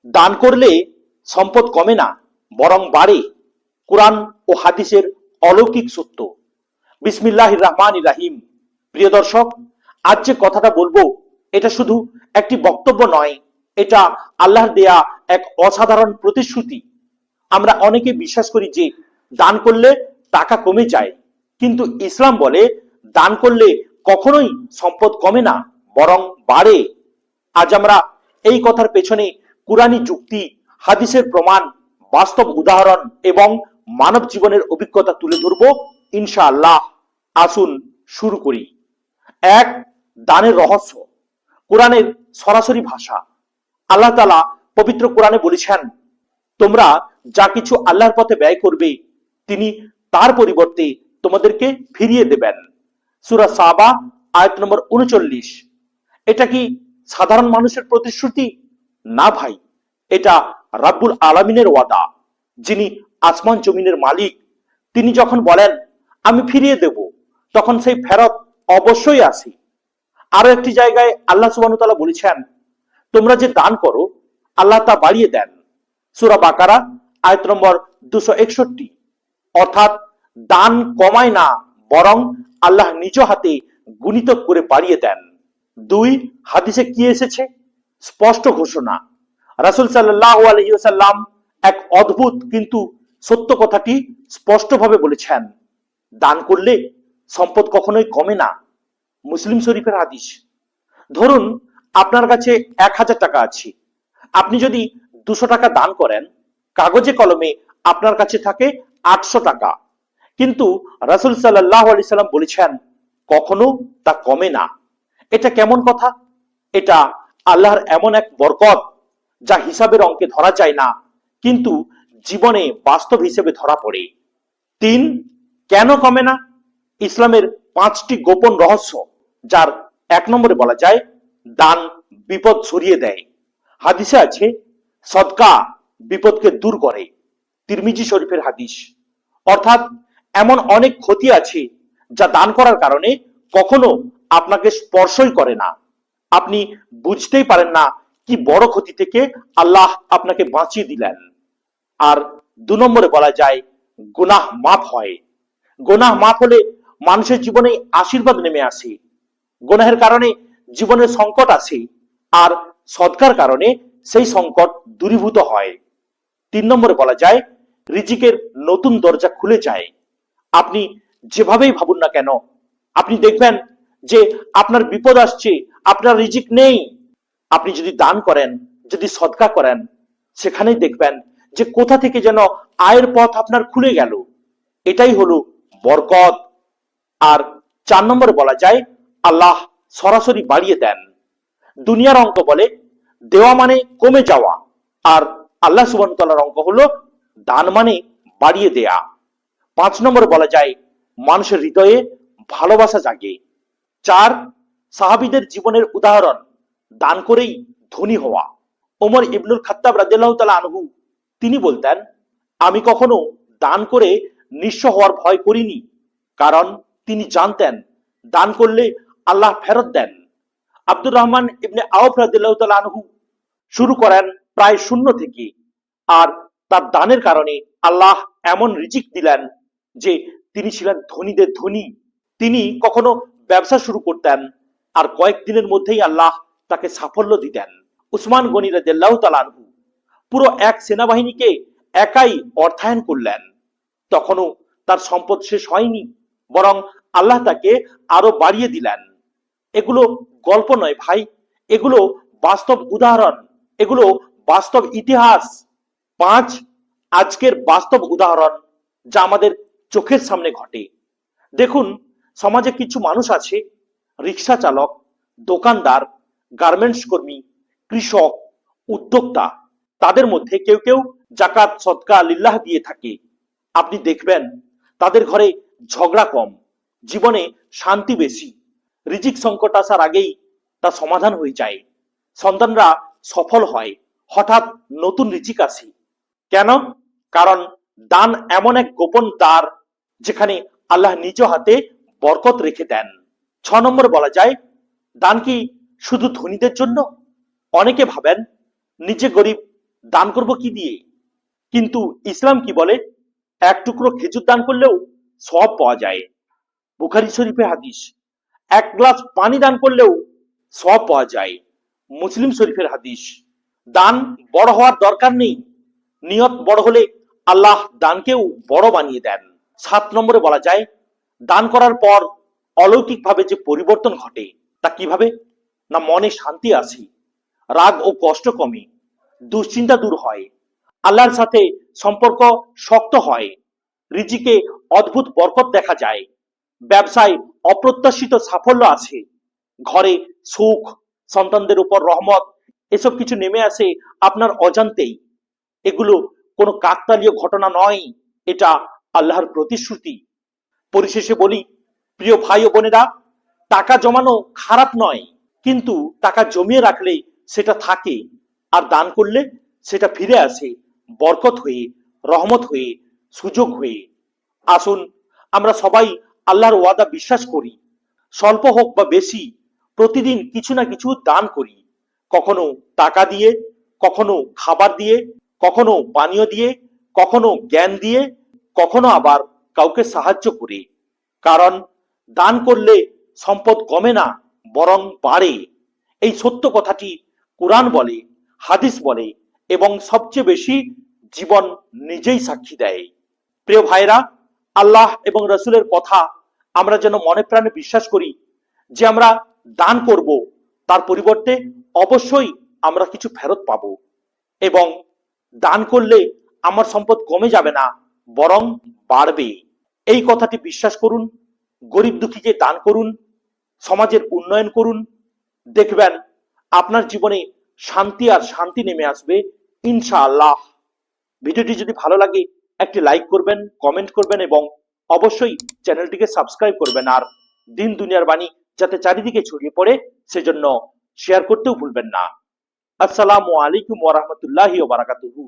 দান করলে সম্পদ কমে না, বরং বাড়ে। কোরআন ও হাদিসের অলৌকিক সত্য। বিসমিল্লাহির রহমানির রহিম। প্রিয় দর্শক, আজ যে কথাটা বলবো এটা শুধু একটি বক্তব্য নয়, এটা আল্লাহর দেয়া এক অসাধারণ প্রতিশ্রুতি। আমরা অনেকে বিশ্বাস করি যে দান করলে টাকা কমে যায়, কিন্তু ইসলাম বলে দান করলে কখনোই সম্পদ কমে না, বরং বাড়ে। আজ আমরা এই কথার পেছনে কুরআনী যুক্তি, হাদিসের প্রমাণ, বাস্তব উদাহরণ এবং মানব জীবনের অভিজ্ঞতা তুলে ধরব ইনশাআল্লাহ। আসুন শুরু করি। এক, দানের রহস্য। কোরআনের সরাসরি ভাষা। আল্লাহ তাআলা পবিত্র কোরআনে বলেছেন, তোমরা যা কিছু আল্লাহর পথে ব্যয় করবে তিনি তার পরিবর্তে তোমাদেরকে ফিরিয়ে দেবেন। সূরা সাবা আয়াত নম্বর ৩৯। এটা কি সাধারণ মানুষের প্রতিশ্রুতি? না ভাই, এটা রাব্বুল আলামিনের ওয়াদা, যিনি আসমান জমিনের মালিক। তিনি যখন বলেন আমি ফিরিয়ে দেব, তখন সেই ফেরত অবশ্যই আসে। আরো একটি জায়গায় আল্লাহ সুবহানাহু ওয়া তাআলা বলেছেন, তোমরা যে দান করো আল্লাহ তা বাড়িয়ে দেন। সূরা বাকারা আয়াত নম্বর ২৬১। অর্থাৎ দান কমায় না, বরং আল্লাহ নিজ হাতে গুণিত করে বাড়িয়ে দেন। দুই, হাদিসে কি এসেছে? স্পষ্ট ঘোষণা। রাসূল সাল্লাল্লাহু আলাইহি ওয়াসাল্লাম এক অদ্ভুত কিন্তু সত্য কথাটি স্পষ্টভাবে বলেছেন, দান করলে সম্পদ কখনোই কমে না। মুসলিম শরীফের হাদিস। ধরুন আপনার কাছে ১০০০ টাকা আছে, আপনি যদি ২০০ টাকা দান করেন, কাগজে কলমে আপনার কাছে থাকে ৮০০ টাকা। কিন্তু রাসূল সাল্লাল্লাহু আলাইহি সাল্লাম বলেছেন কখনো তা কমে না। এটা কেমন কথা? এটা আল্লাহর এমন এক বরকত যা হিসাবের অঙ্কে ধরা যায় না, কিন্তু জীবনে বাস্তব হিসেবে ধরা পড়ে। তিন, কেন কমে না? ইসলামের ৫টি গোপন রহস্য, যার ১ নম্বরে বলা যায় দান বিপদ সরিয়ে দেয়। হাদিসে আছে সদকা বিপদকে দূর করে। তিরমিজি শরীফের হাদিস। অর্থাৎ এমন অনেক ক্ষতি আছে যা দান করার কারণে কখনো আপনাকে স্পর্শই করে না। আপনি বুঝতেই পারেন না কি বড় ক্ষতি থেকে আল্লাহ আপনাকে বাঁচিয়ে দিলেন। আর ২ নম্বরে বলা যায় গুনাহ মাফ হয়। গুনাহ মাফ হলে মানুষের জীবনে আশীর্বাদ নেমে আসে। গুনাহের কারণে জীবনের সংকট আসে, আর সদকার কারণে সেই সংকট দূরীভূত হয়। ৩ নম্বরে বলা যায় রিজিকের নতুন দরজা খুলে যায়। আপনি যেভাবেই ভাবুন না কেন, আপনি দেখবেন যে আপনার বিপদ আসছে, আপনার রিজিক নেই। আপনি যদি দান করেন, যদি সদকা করেন, সেখানেই দেখবেন যে কোথা থেকে যেন আয়ের পথ আপনার খুলে গেল। এটাই হলো বরকত। আর ৪ নম্বরে বলা যায় আল্লাহ সরাসরি বাড়িয়ে দেন। দুনিয়ার অঙ্ক বলে দেওয়া মানে কমে যাওয়া, আর আল্লাহ সুবহানাহু ওয়া তাআলার অঙ্ক হলো দান মানে বাড়িয়ে দেয়া। ৫ নম্বরে বলা যায় মানুষের হৃদয়ে ভালোবাসা জাগে। ৪, সাহাবীদের জীবনের উদাহরণ, দান করেই ধনী হওয়া। ওমর ইবনুল খাত্তাব রাদিয়াল্লাহু তাআলা আনহু তিনি বলতেন, আমি কখনো দান করে নিঃস্ব হওয়ার ভয় করিনি, কারণ তিনি জানতেন দান করলে আল্লাহ ফেরত দেন। আব্দুর রহমান ইবনে আওফ রাদিয়াল্লাহু তাআলা আনহু শুরু করেন প্রায় শূন্য থেকে, আর তার দানের কারণে আল্লাহ এমন রিজিক দিলেন যে তিনি ছিলেন ধনীদের ধনী। তিনি কখনো ব্যবসা শুরু করতেন, আর কয়েকদিনের মধ্যেই আল্লাহ তাকে সাফল্য দিতেন। উসমান গনি রাদিয়াল্লাহু তাআলা আনহু পুরো এক সেনাবাহিনীকে একাই অর্থায়ন করলেন। তখনও তার সম্পদ শেষ হয়নি, বরং আল্লাহ তাকে আরো বাড়িয়ে দিলেন। এগুলো গল্প নয় ভাই, এগুলো বাস্তব উদাহরণ, এগুলো বাস্তব ইতিহাস। ৫, আজকের বাস্তব উদাহরণ যা আমাদের চোখের সামনে ঘটে। দেখুন, সমাজে কিছু মানুষ আছে, রিক্সা চালক, দোকানদার, গার্মেন্টস কর্মী, কৃষক, উদ্যোক্তা, তাদের মধ্যে কেউ কেউ জাকাত সদকা লিল্লাহ দিয়ে থাকে। আপনি দেখবেন তাদের ঘরে ঝগড়া কম, জীবনে শান্তি বেশি। রিজিক সংকট আসার আগেই তা সমাধান হয়ে যায়। সন্তানরা সফল হয়, হঠাৎ নতুন রিজিক আসে। কেন? কারণ দান এমন এক গোপন দ্বার যেখানে আল্লাহ নিজ হাতে বরকত রেখে দেন। ৬ নম্বরে বলা যায় দান কি শুধু ধনীদের জন্য? অনেকে ভাবেন নিজে গরিব, দান করব কি দিয়ে? কিন্তু ইসলাম কি বলে? এক টুকরো খেজুর দান করলেও সওয়াব পাওয়া যায়। বুখারী শরীফে হাদিস। এক গ্লাস পানি দান করলেও সওয়াব পাওয়া যায়। মুসলিম শরীফের হাদিস। দান বড় হওয়ার দরকার নেই, নিয়ত বড় হলে আল্লাহ দানকেও বড় বানিয়ে দেন। 7 নম্বরে বলা যায়, দান করার পর অলৌকিকভাবে যে পরিবর্তন ঘটে তা কিভাবে? না, মনে শান্তি আসে, রাগ ও কষ্ট কমে, দুশ্চিন্তা দূর হয়, আল্লাহর সাথে সম্পর্ক শক্ত হয়, রিজিকে অদ্ভুত বরকত দেখা যায়, ব্যবসায় অপ্রত্যাশিত সাফল্য আছে, ঘরে সুখ, সন্তানদের উপর রহমত, এসব কিছু নেমে আসে আপনার অজান্তেই। এগুলো কোনো কাকতালীয় ঘটনা নয়, এটা আল্লাহর প্রতিশ্রুতি। পরিশেষে বলি, প্রিয় ভাই ও বোনেরা, টাকা জমানো খারাপ নয়, কিন্তু টাকা জমিয়ে রাখলে সেটা থাকে, আর দান করলে সেটা ফিরে আসে বরকত হয়ে, রহমত হয়ে, সুযোগ হয়ে। আসুন আমরা সবাই আল্লাহর ওয়াদা বিশ্বাস করি, স্বল্প হোক বা বেশি, প্রতিদিন কিছু না কিছু দান করি। কখনো টাকা দিয়ে, কখনো খাবার দিয়ে, কখনো পানীয় দিয়ে, কখনো জ্ঞান দিয়ে, কখনো আবার কাউকে সাহায্য করে। কারণ দান করলে সম্পদ কমে না, বরং বাড়ে। এই সত্য কথাটি কুরআন বলে, হাদিস বলে, এবং সবচেয়ে বেশি জীবন নিজেই সাক্ষী দেয়। প্রিয় ভাইরা, আল্লাহ এবং রসুলের কথা আমরা যেন মনে প্রাণে বিশ্বাস করি যে আমরা দান করব, তার পরিবর্তে অবশ্যই আমরা কিছু ফেরত পাবো। এবং দান করলে আমার সম্পদ কমে যাবে না, বরং বাড়বে। এই কথাটি বিশ্বাস করুন, গরিব দুঃখীকে দান করুন, সমাজের উন্নয়ন করুন, দেখবেন আপনার জীবনে শান্তি আর শান্তি নেমে আসবে ইনশাআল্লাহ। ভিডিওটি যদি ভালো লাগে একটি লাইক করবেন, কমেন্ট করবেন এবং অবশ্যই চ্যানেলটিকে সাবস্ক্রাইব করবেন। আর দিন দুনিয়ার বাণী যাতে চারিদিকে ছড়িয়ে পড়ে সেজন্য শেয়ার করতেও ভুলবেন না। আসসালামু আলাইকুম ওয়া রাহমাতুল্লাহি ওয়া বারাকাতুহু।